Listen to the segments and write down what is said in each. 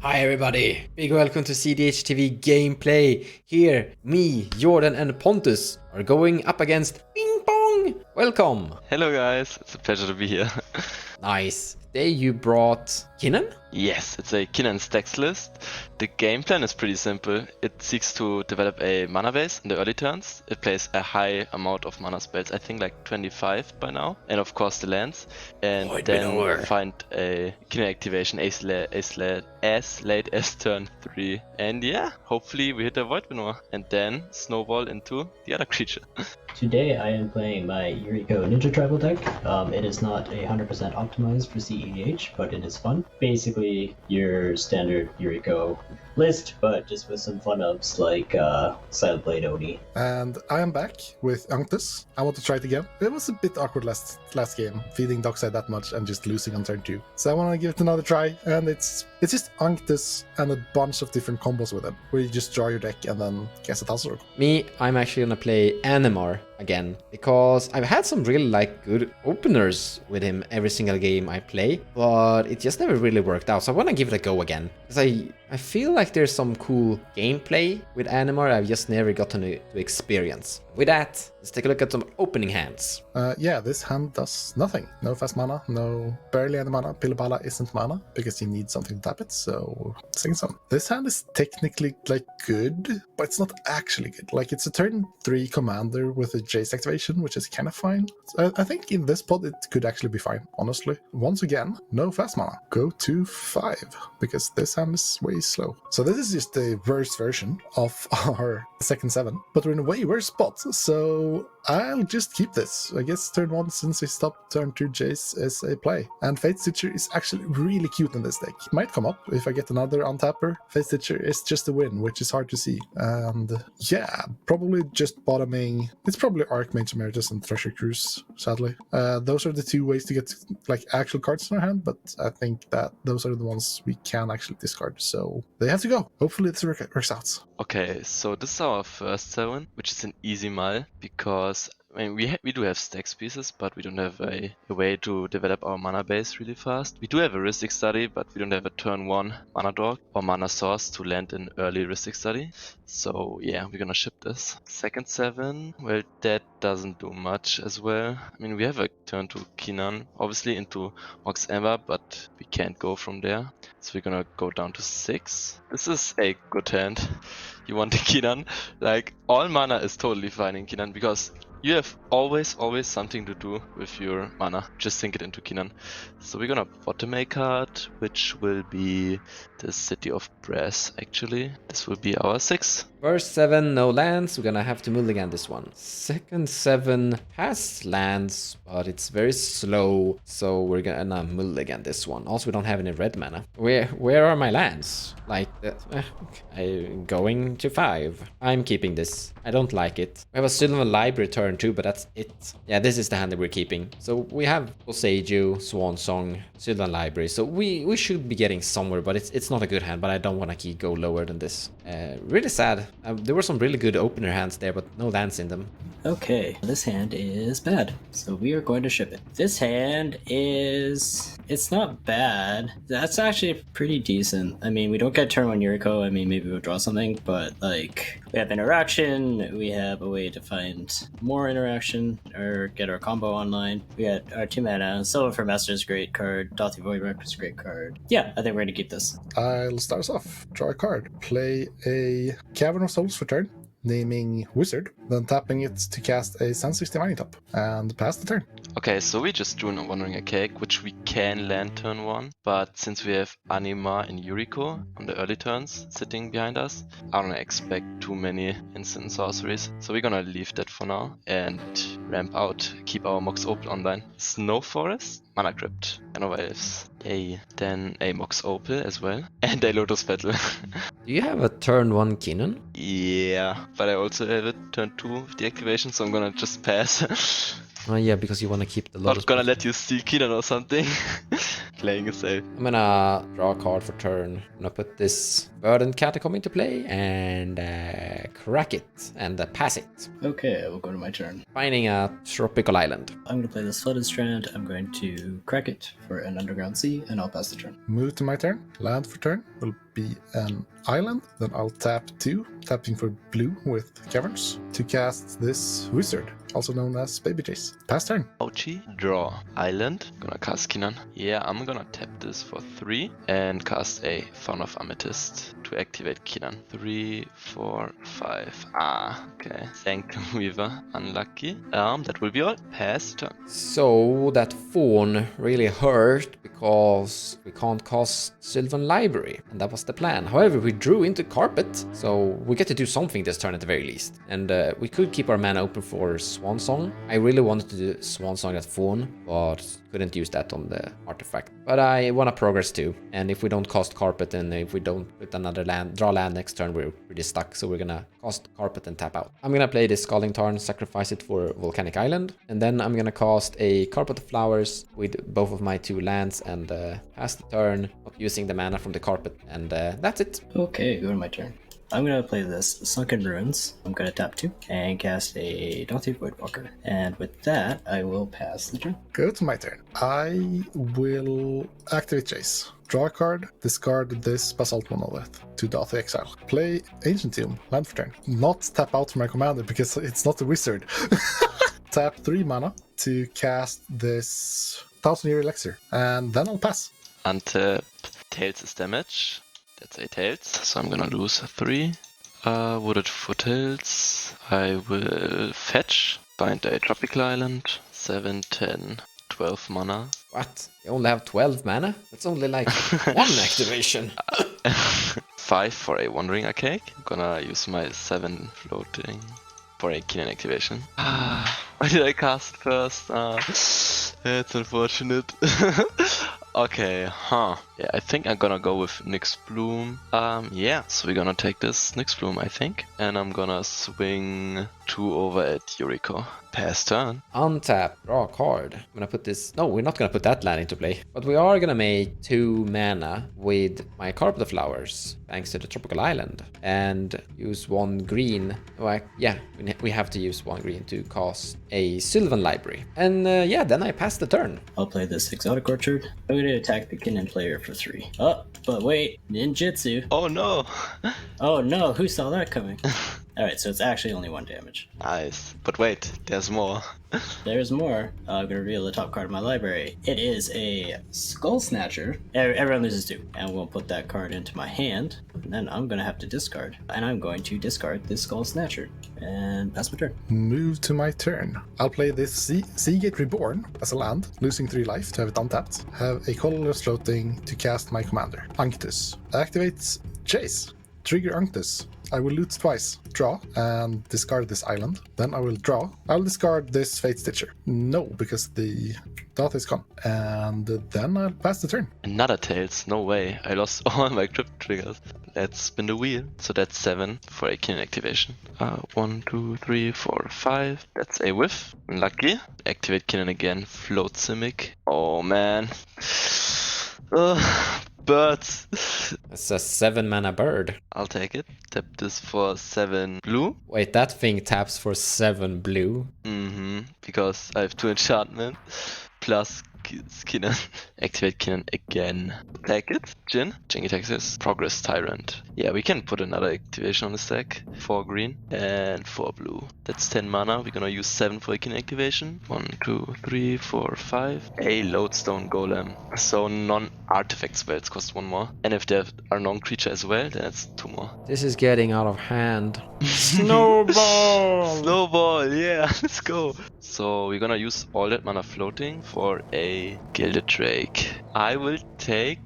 Hi everybody, big welcome to cEDH TV gameplay. Here, me, Jordan and Pontus are going up against Ping Pong. Welcome. Hello guys, it's a pleasure to be here. Nice. Today you brought Kinnan? Yes, it's a Kinnan stacks list. The game plan is pretty simple. It seeks to develop a mana base in the early turns. It plays a high amount of mana spells, I think like 25 by now. And of course the lands. And then find a Kinnan activation as late as turn 3. And yeah, hopefully we hit a Void Veneer and then snowball into the other creature. Today I am playing my Yuriko Ninja tribal deck. It is not 100% optimized for cEDH, but it is fun. Basically your standard Yuriko list, but just with some fun ups like Silent Blade Oni. And I am back with Unctus. I want to try it again. It was a bit awkward last game, feeding Dockside that much and just losing on turn 2. So I want to give it another try, and it's just Unctus and a bunch of different combos with him, where you just draw your deck and then cast a Tassel. Me, I'm actually gonna play Animar again, because I've had some really good openers with him every single game I play, but it just never really worked out. So I want to give it a go again, because I feel like there's some cool gameplay with Animar I've just never gotten to experience. With that, let's take a look at some opening hands. Yeah, this hand does nothing. No fast mana, no barely any mana. Pilipala isn't mana because you need something to tap it, so sing some. This hand is technically good, but it's not actually good. Like, it's a turn 3 commander with a Jace activation, which is kind of fine. So I think in this pod it could actually be fine, honestly. Once again, no fast mana. Go to 5, because this hand is way slow. So this is just the worst version of our second 7, but we're in a way worse spot. So I'll just keep this. I guess turn 1, since we stopped turn 2 Jace, is a play. And Fate Stitcher is actually really cute in this deck. It might come up if I get another untapper. Fate Stitcher is just a win, which is hard to see. And yeah, probably just bottoming. It's probably Archmage Emeritus and Treasure Cruise, sadly. Those are the 2 ways to get actual cards in our hand, but I think that those are the ones we can actually discard. So they have to go. Hopefully this works out. Okay, so this is our first 7, which is an easy mile, because I mean, we do have stacks pieces, but we don't have a way to develop our mana base really fast. We do have a Rhystic Study, but we don't have a turn 1 mana dog or mana source to land in early Rhystic Study. So yeah, we're gonna ship this. Second 7, well, that doesn't do much as well. I mean, we have a turn 2 Kinnan, obviously into Mox Ember, but we can't go from there. So we're gonna go down to 6. This is a good hand. You want the Kinnan. Like, all mana is totally fine in Kinnan, because you have always something to do with your mana. Just sink it into Kinnan. So we're gonna bottom a card, which will be the City of Brass, actually. This will be our 6. First 7, no lands. We're gonna have to mulligan this one. Second 7 has lands, but it's very slow, so we're gonna mulligan this one. Also, we don't have any red mana. Where are my lands? Like, I'm going to 5. I'm keeping this. I don't like it. We have a Sylvan Library turn 2, but that's it. Yeah, this is the hand that we're keeping. So we have Boseiju, Swan Song, Sylvan Library. So we should be getting somewhere, but it's not a good hand. But I don't want to go lower than this. Really sad. There were some really good opener hands there, but no lands in them. Okay, this hand is bad, so we are going to ship it. This hand is... it's not bad. That's actually pretty decent. I mean, we don't get turn 1 Yuriko. I mean, maybe we'll draw something, but like, we have interaction, we have a way to find more interaction, or get our combo online. We got our 2 mana. Silver for Master is a great card. Dothy Voidwreck is a great card. Yeah, I think we're going to keep this. I'll start us off. Draw a card. Play a Cavern of Souls for turn, naming Wizard, then tapping it to cast a Sensitive Divining Top, and pass the turn. Okay, so we just drew a Wandering Archaic, which we can land turn 1, but since we have Animar and Yuriko on the early turns sitting behind us, I don't expect too many instant sorceries, so we're gonna leave that for now and ramp out, keep our Mox Opal online. Snow Forest, Mana Crypt, and Elves. Yay. Then a Mox Opal as well, and a Lotus Petal. Do you have a turn 1 Kinnan? Yeah, but I also have a turn 2 with the activation, so I'm gonna just pass. Oh yeah, because you want to keep the Lotus. Not gonna let you steal Kinnan or something. Playing it safe. I'm gonna draw a card for turn. I'm gonna put this Verdant Catacomb into play and crack it and pass it. Okay, we'll go to my turn. Finding a tropical island. I'm going to play this Flooded Strand. I'm going to crack it for an Underground Sea, and I'll pass the turn. Move to my turn. Land for turn will be an island. Then I'll tap 2, tapping for blue with caverns to cast this wizard, also known as Baby Jace. Pass turn. Ouchie. Draw. Island. Gonna cast Kinnan. Yeah, I'm gonna tap this for 3 and cast a Fawn of Amethyst to activate Kinnan. 3, 4, 5. Ah, okay. Sanctum Weaver. Unlucky. That will be all. Pass turn. So that fawn really hurt because we can't cast Sylvan Library, and that was the plan. However, we drew into Carpet, so we get to do something this turn at the very least. And we could keep our mana open for Swan Song. I really wanted to do Swan Song at fawn, but couldn't use that on the artifact. But I want to progress too, and if we don't cast Carpet and if we don't put another land, draw land next turn, we're pretty stuck, so we're gonna cast Carpet and tap out. I'm gonna play this Scalding Tarn, sacrifice it for Volcanic Island, and then I'm gonna cast a Carpet of Flowers with both of my 2 lands and pass the turn, not using the mana from the Carpet, and that's it. Okay, go to my turn. I'm going to play this Sunken Ruins. I'm going to tap 2 and cast a Daunte Voidwalker. And with that, I will pass the turn. Go to my turn. I will activate Jace. Draw a card, discard this Basalt Monolith to Daunte Exile. Play Ancient Tomb, land for turn. Not tap out for my commander because it's not a wizard. Tap 3 mana to cast this 1000-Year Elixir, and then I'll pass. Untap. Tails is damage. That's a Tails, so I'm gonna lose 3. Wooded Foothills. I will fetch. Find a Tropical Island. 7, 10, 12 mana. What? You only have 12 mana? That's only like 1 activation. 5 for a Wandering Archaic. I'm gonna use my 7 floating for a Kinnan activation. Why did I cast first? It's unfortunate. Okay, yeah, I think I'm gonna go with Nyx Bloom. Yeah, so we're gonna take this Nyx Bloom, I think. And I'm gonna swing 2 over at Yuriko. Pass turn. Untap, draw a card. I'm gonna put this... No, we're not gonna put that land into play. But we are gonna make 2 mana with my Carpet of Flowers, thanks to the Tropical Island. And use 1 green. Oh, yeah, we have to use 1 green to cast a Sylvan Library. And yeah, then I pass the turn. I'll play this Exotic Orchard. I'm going to attack the Kinnan player for 3. Oh, but wait, ninjutsu. Oh no! Oh no, who saw that coming? Alright, so it's actually only 1 damage. Nice. But wait, there's more. There's more. I'm gonna reveal the top card of my library. It is a Skull Snatcher. Everyone loses 2. And we'll put that card into my hand. And then I'm gonna have to discard. And I'm going to discard this Skull Snatcher. And pass my turn. Move to my turn. I'll play this Seagate Reborn as a land, losing 3 life to have it untapped. Have a colorless floating to cast my commander. Unctus. Activates Jace. Trigger Unctus. I will loot twice, draw, and discard this island. Then I will draw. I'll discard this Fate Stitcher. No, because the dot is gone. And then I'll pass the turn. Another Tails, no way. I lost all my crypt triggers. Let's spin the wheel. So that's 7 for a Kinnan activation. 1, 2, 3, 4, 5. That's a whiff. Lucky. Activate Kinnan again. Float Simic. Oh man. Birds. It's a 7 mana bird. I'll take it. Tap this for 7 blue. Wait, that thing taps for 7 blue. Because I have 2 enchantment. Plus Kinnan. Activate Kinnan again. Take it. Jin attacks this. Progress Tyrant. Yeah, we can put another activation on the stack. 4 green and 4 blue. That's 10 mana. We're gonna use 7 for a Kinnan activation. 1, 2, 3, 4, 5. A Lodestone Golem. So non-artifact spells cost 1 more. And if there are non-creature as well, then it's 2 more. This is getting out of hand. Snowball! Snowball, yeah, let's go. So we're gonna use all that mana floating for a Gilded Drake. I will take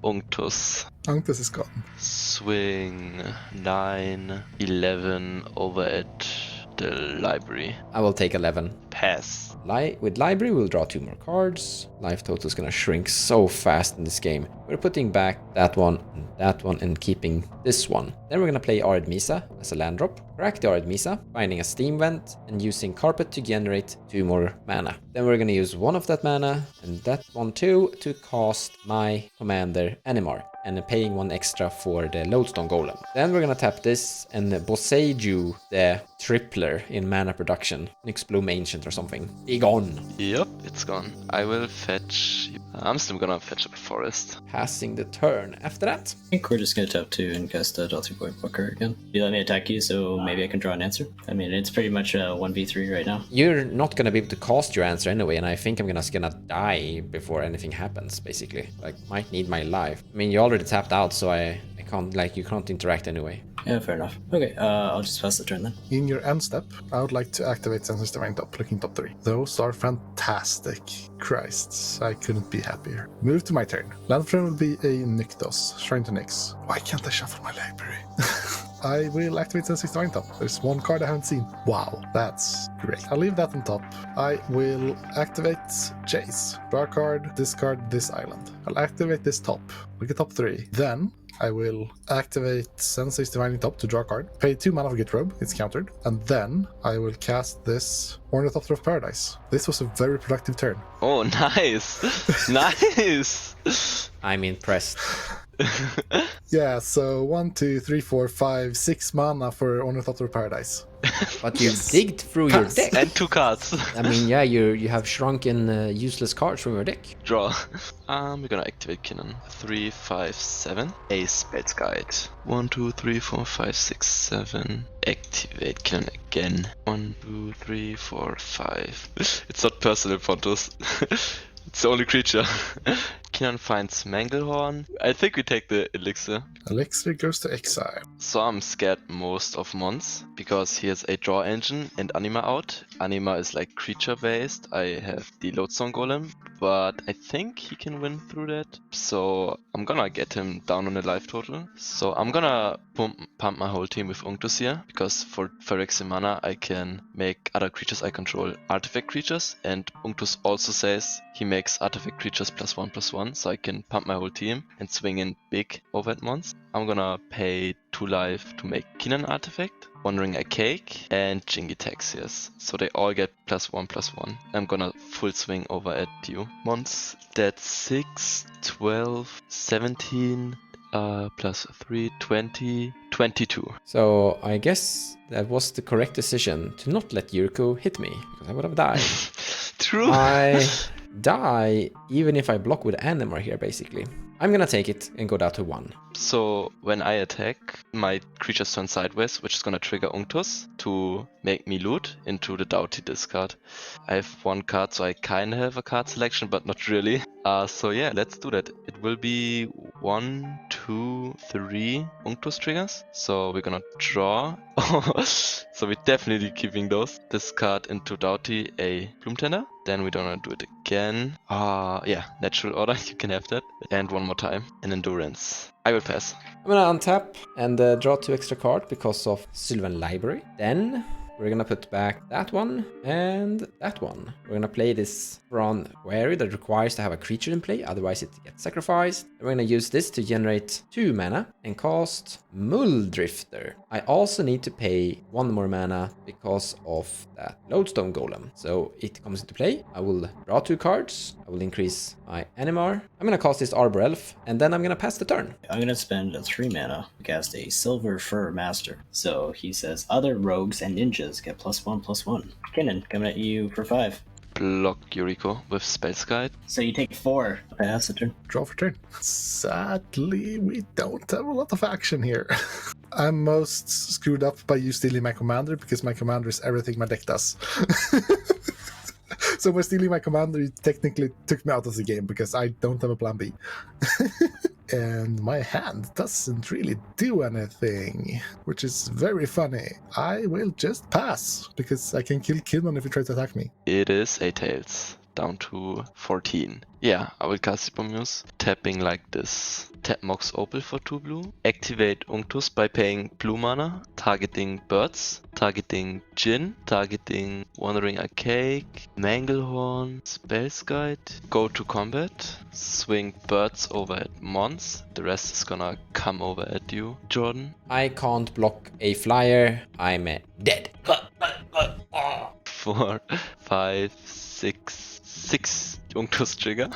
Unctus. Unctus is gone. Swing 9, 11 over at the library. I will take 11. pass. With library, we'll draw 2 more cards. Life total is gonna shrink so fast in this game. We're putting back that one, and keeping this one. Then we're gonna play Arid Misa as a land drop. Crack the Arid Misa, finding a steam vent, and using carpet to generate 2 more mana. Then we're gonna use 1 of that mana, and that one too, to cast my commander Animar, and paying 1 extra for the Lodestone Golem. Then we're gonna tap this and Boseiju the Tripler in mana production. Nyx Bloom Ancient or something. Be gone! Yep, it's gone. I will fetch... I'm still gonna fetch up a forest. Passing the turn. After that, I think we're just gonna tap 2 and cast a Delta Void Booker again. You let me attack you, so maybe I can draw an answer. I mean, it's pretty much a 1v3 right now. you're not gonna be able to cast your answer anyway, and I think I'm just gonna die before anything happens, basically. Like, might need my life. I mean, you already tapped out, so I can't, like, you can't interact anyway. Yeah, fair enough. Okay, I'll just pass the turn then. In your end step, I would like to activate Sensor's Divine Top, looking top 3. Those are fantastic. Christ, I couldn't be happier. Move to my turn. Landframe will be a Nykthos, Shrine to Nyx. Why can't I shuffle my library? I will activate Sensor's Divine Top. There's 1 card I haven't seen. Wow, that's great. I'll leave that on top. I will activate Chase. Draw a card, discard this island. I'll activate this top. Look at top 3. Then I will activate Sensei's Divining Top to draw a card, pay 2 mana for Git Robe, it's countered, and then I will cast this Ornithopter of Paradise. This was a very productive turn. Oh, nice! Nice! I'm impressed. Yeah, so 1, 2, 3, 4, 5, 6 mana for Ornithopter of Paradise. But you digged through your Pass. deck. And 2 cards. I mean, yeah, you have shrunken useless cards from your deck. Draw. We're gonna activate Kinnan. 3, 5, 7. A Spells Guide. 1, 2, 3, 4, 5, 6, 7. Activate Kinnan again. 1, 2, 3, 4, 5. It's not personal, Pontus. It's the only creature. Kinnan finds Manglehorn. I think we take the Elixir. Elixir goes to exile. So I'm scared most of Mons, because he has a draw engine and Anima out. Anima is like creature based. I have the Lodestone Golem, but I think he can win through that. So I'm gonna get him down on the life total. So I'm gonna pump my whole team with Unctus here, because for Phyrexian mana I can make other creatures I control artifact creatures, and Unctus also says he makes artifact creatures +1/+1, so I can pump my whole team and swing in big over at Mons. I'm gonna pay 2 life to make Kinnan artifact, Wandering a Cake, and Jingy Taxias. So they all get +1/+1. I'm gonna full swing over at you. Mons, that's 6, 12, 17, +3, 20, 22. So I guess that was the correct decision to not let Yuriko hit me, because I would have died. True. I die even if I block with Animar here, basically. I'm gonna take it and go down to 1. So when I attack, my creatures turn sideways, which is gonna trigger Unctus to make me loot into the Doughty discard. I have 1 card, so I kinda have a card selection, but not really. So yeah, let's do that. It will be 1, 2, 3 Unctus triggers. So we're gonna draw. So we're definitely keeping those. Discard into Doughty a Bloom Tender. Then we're gonna do it again. Yeah, natural order, you can have that. And 1 more time. And endurance. I will pass. I'm gonna untap and draw 2 extra cards because of Sylvan Library. Then we're gonna put back that one and that one. We're gonna play this Thrawn Wary that requires to have a creature in play, otherwise it gets sacrificed. And we're gonna use this to generate 2 mana and cast Muldrifter. I also need to pay 1 more mana because of that Lodestone Golem. So it comes into play. I will draw 2 cards. I will increase my Animar. I'm gonna cast this Arbor Elf, and then I'm gonna pass the turn. I'm gonna spend 3 mana to cast a Silver Fur Master. So he says other rogues and ninjas get +1/+1. Kinnan, coming at you for 5. Block Yuriko with Spells Guide. So you take 4. Pass the turn. Draw for turn. Sadly, we don't have a lot of action here. I'm most screwed up by you stealing my commander, because my commander is everything my deck does. So by stealing my commander, you technically took me out of the game, because I don't have a plan B. And my hand doesn't really do anything, which is very funny. I will just pass, because I can kill Kinnan if he tries to attack me. It is a Tails. Down to 14. Yeah, I will cast Hippomuse, tapping like this. Tap Mox Opal for 2 blue. Activate Unctus by paying blue mana, targeting birds. targeting Jin, targeting Wandering Archaic, Manglehorn, Spell's Guide, go to combat, swing birds over at Mons, the rest is gonna come over at you, Jordan. I can't block a flyer. I'm dead. 4, 5, 6 Unctus trigger.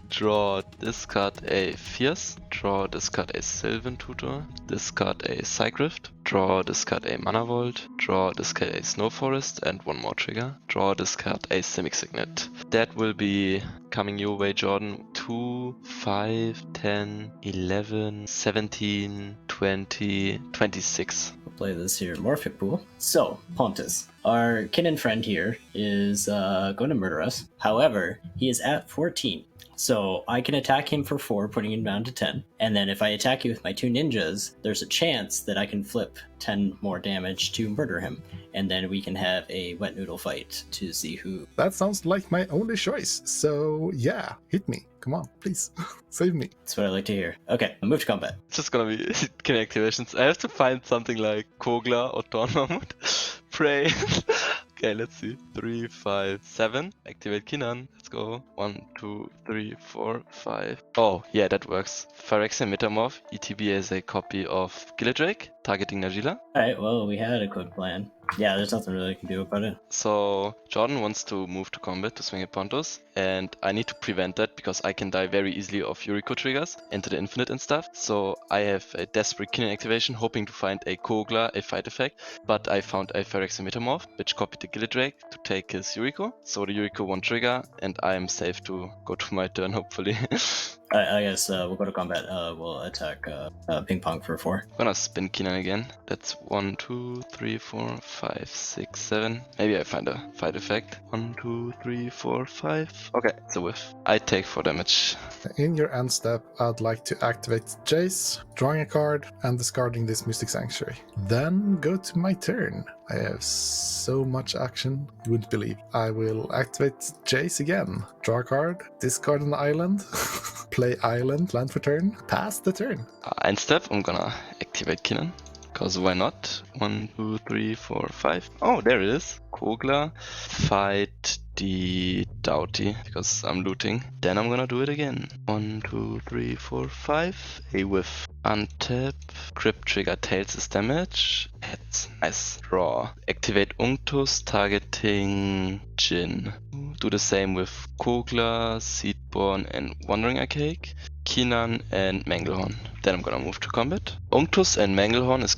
Draw, discard a Fierce, draw, discard a Sylvan Tutor, discard a Psygrift, draw, discard a Mana Vault, draw, discard a Snow Forest, and one more trigger. Draw, discard a Simic Signet. That will be coming your way, Jordan. 2, 5, 10, 11, 17, 20, 26. We'll play this here Morphic Pool. So, Pontus, our Kinnan friend here is going to murder us. However, he is at 14. So I can attack him for 4, putting him down to 10. And then if I attack you with my 2 ninjas, there's a chance that I can flip 10 more damage to murder him. And then we can have a wet noodle fight to see who. That sounds like my only choice. So yeah, hit me. Come on, please. Save me. That's what I like to hear. Okay, move to combat. It's just gonna be Kinnan activations. I have to find something like Kogla or Dawn Mammoth. Pray. Okay, let's see. 3, 5, 7. Activate Kinnan. Let's go. 1, 2, 3, 4, 5. Oh, yeah, that works. Phyrexian Metamorph. ETB is a copy of Gillidrake, targeting Najila. Alright, well, we had a quick plan. Yeah, there's nothing really I can do about it. So Jordan wants to move to combat to swing at Pontus, and I need to prevent that because I can die very easily off Yuriko triggers into the infinite and stuff. So I have a desperate Kinnan activation, hoping to find a Kogla, a fight effect, but I found a Phyrexian Metamorph, which copied the Gillidrake to take his Yuriko. So the Yuriko won't trigger, and I am safe to go to my turn, hopefully. I guess we'll go to combat. We'll attack Ping Pong for 4. I'm gonna spin Kinnan again. That's 1, 2, 3, 4, 5, 6, 7. Maybe I find a fight effect. 1, 2, 3, 4, 5. Okay, it's a whiff. I take 4 damage. In your end step, I'd like to activate Jace, drawing a card, and discarding this Mystic Sanctuary. Then go to my turn. I have so much action, you wouldn't believe. I will activate Jace again. Draw a card, discard an island, play island, land for turn, pass the turn. End step, I'm gonna activate Kinnan. Because why not? 1, 2, 3, 4, 5. Oh, there it is. Kogla. Fight the Doughty, because I'm looting. Then I'm gonna do it again. 1, 2, 3, 4, 5. A whiff. Untap. Crypt trigger tails his damage. That's nice. Draw. Activate Unctus, targeting Jin. Do the same with Kogla, Seedborn, and Wandering Archaic. Kinnan and Manglehorn. Then I'm gonna move to combat. Unctus and Manglehorn is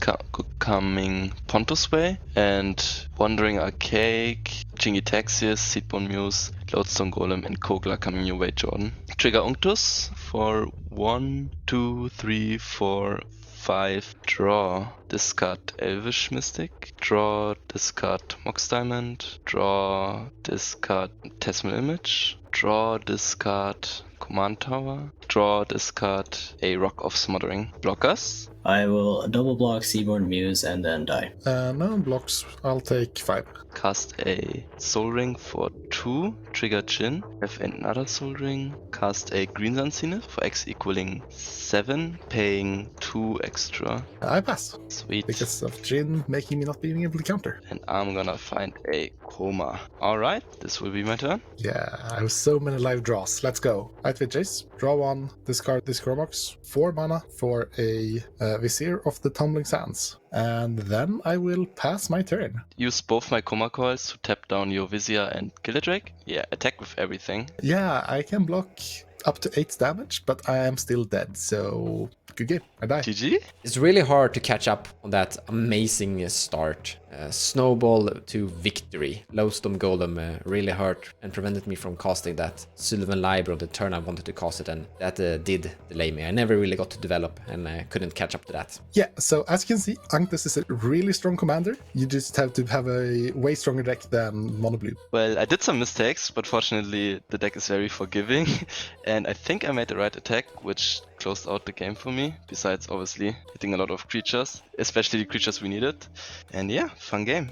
coming Pontus' way, and Wandering Archaic, Jingitaxius, Seedborn Muse, Lodestone Golem, and Kogla coming your way, Jordan. Trigger Unctus for 1, 2, 3, 4, 5. Draw. Discard Elvish Mystic. Draw. Discard Mox Diamond. Draw. Discard Tesmal Image. Draw. Discard Command Tower. Draw, discard a Rock of Smothering. Blockers. I will double block Seaborn Muse and then die. No blocks, I'll take 5. Cast a Soul Ring for 2. Trigger Jin. Have another Soul Ring. Cast a Green Sun Zenith for X equaling 7. Paying 2 extra. I pass. Sweet. Because of Jin making me not being able to counter. And I'm gonna find a Coma. Alright, this will be my turn. Yeah, I have so many live draws. Let's go. Activate Jace, draw 1, discard this Chromox, 4 mana for a Vizier of the Tumbling Sands. And then I will pass my turn. Use both my Coma Coils to tap down your Vizier and Gillidrake. Yeah, attack with everything. Yeah, I can block up to 8 damage, but I am still dead, so good game. I die. GG? It's really hard to catch up on that amazing start. Snowball to victory. Lodestone Golem really hurt and prevented me from casting that Sylvan Library on the turn I wanted to cast it, and that did delay me. I never really got to develop and couldn't catch up to that. Yeah, so as you can see, Unctus is a really strong commander. You just have to have a way stronger deck than Mono Blue. Well, I did some mistakes, but fortunately the deck is very forgiving. And I think I made the right attack, which closed out the game for me, besides obviously hitting a lot of creatures, especially the creatures we needed. And yeah, fun game.